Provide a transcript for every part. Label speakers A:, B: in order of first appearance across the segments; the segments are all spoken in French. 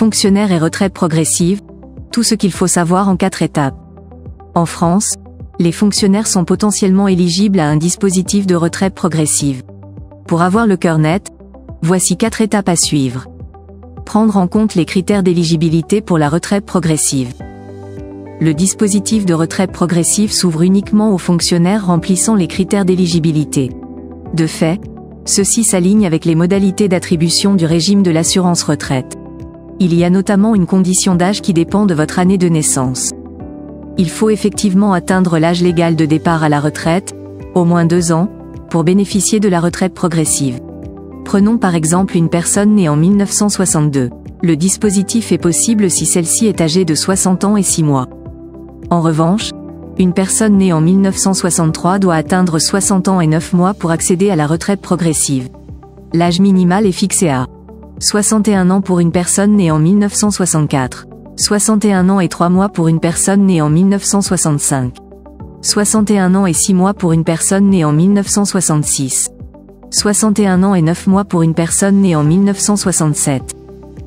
A: Fonctionnaires et retraite progressive, tout ce qu'il faut savoir en 4 étapes. En France, les fonctionnaires sont potentiellement éligibles à un dispositif de retraite progressive. Pour avoir le cœur net, voici 4 étapes à suivre. Prendre en compte les critères d'éligibilité pour la retraite progressive. Le dispositif de retraite progressive s'ouvre uniquement aux fonctionnaires remplissant les critères d'éligibilité. De fait, ceux-ci s'alignent avec les modalités d'attribution du régime de l'assurance retraite. Il y a notamment une condition d'âge qui dépend de votre année de naissance. Il faut effectivement atteindre l'âge légal de départ à la retraite, au moins 2 ans, pour bénéficier de la retraite progressive. Prenons par exemple une personne née en 1962. Le dispositif est possible si celle-ci est âgée de 60 ans et 6 mois. En revanche, une personne née en 1963 doit atteindre 60 ans et 9 mois pour accéder à la retraite progressive. L'âge minimal est fixé à 61 ans pour une personne née en 1964, 61 ans et 3 mois pour une personne née en 1965, 61 ans et 6 mois pour une personne née en 1966, 61 ans et 9 mois pour une personne née en 1967,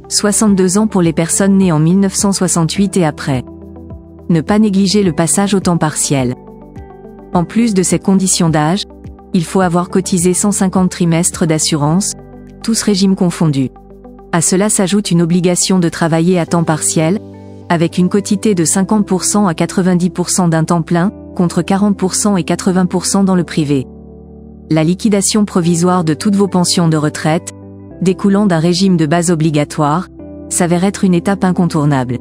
A: 62 ans pour les personnes nées en 1968 et après. Ne pas négliger le passage au temps partiel. En plus de ces conditions d'âge, il faut avoir cotisé 150 trimestres d'assurance, tous régimes confondus. À cela s'ajoute une obligation de travailler à temps partiel, avec une quotité de 50% à 90% d'un temps plein, contre 40% et 80% dans le privé. La liquidation provisoire de toutes vos pensions de retraite, découlant d'un régime de base obligatoire, s'avère être une étape incontournable.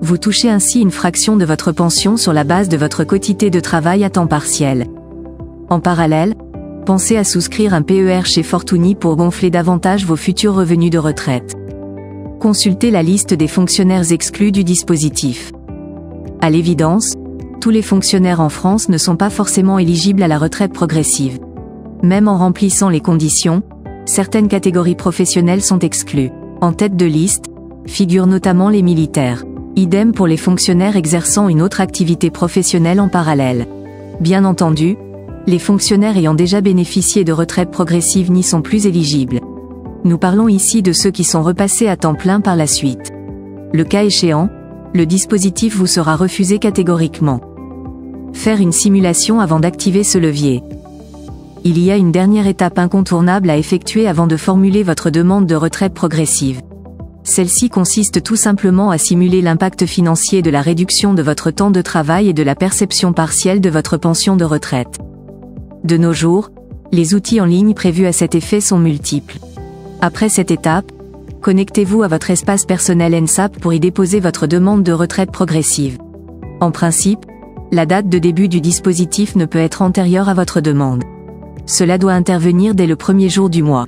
A: Vous touchez ainsi une fraction de votre pension sur la base de votre quotité de travail à temps partiel. En parallèle, pensez à souscrire un PER chez Fortuny pour gonfler davantage vos futurs revenus de retraite. Consultez la liste des fonctionnaires exclus du dispositif. À l'évidence, tous les fonctionnaires en France ne sont pas forcément éligibles à la retraite progressive. Même en remplissant les conditions, certaines catégories professionnelles sont exclues. En tête de liste, figurent notamment les militaires. Idem pour les fonctionnaires exerçant une autre activité professionnelle en parallèle. Bien entendu, les fonctionnaires ayant déjà bénéficié de retraite progressive n'y sont plus éligibles. Nous parlons ici de ceux qui sont repassés à temps plein par la suite. Le cas échéant, le dispositif vous sera refusé catégoriquement. Faire une simulation avant d'activer ce levier. Il y a une dernière étape incontournable à effectuer avant de formuler votre demande de retraite progressive. Celle-ci consiste tout simplement à simuler l'impact financier de la réduction de votre temps de travail et de la perception partielle de votre pension de retraite. De nos jours, les outils en ligne prévus à cet effet sont multiples. Après cette étape, connectez-vous à votre espace personnel NSAP pour y déposer votre demande de retraite progressive. En principe, la date de début du dispositif ne peut être antérieure à votre demande. Cela doit intervenir dès le premier jour du mois.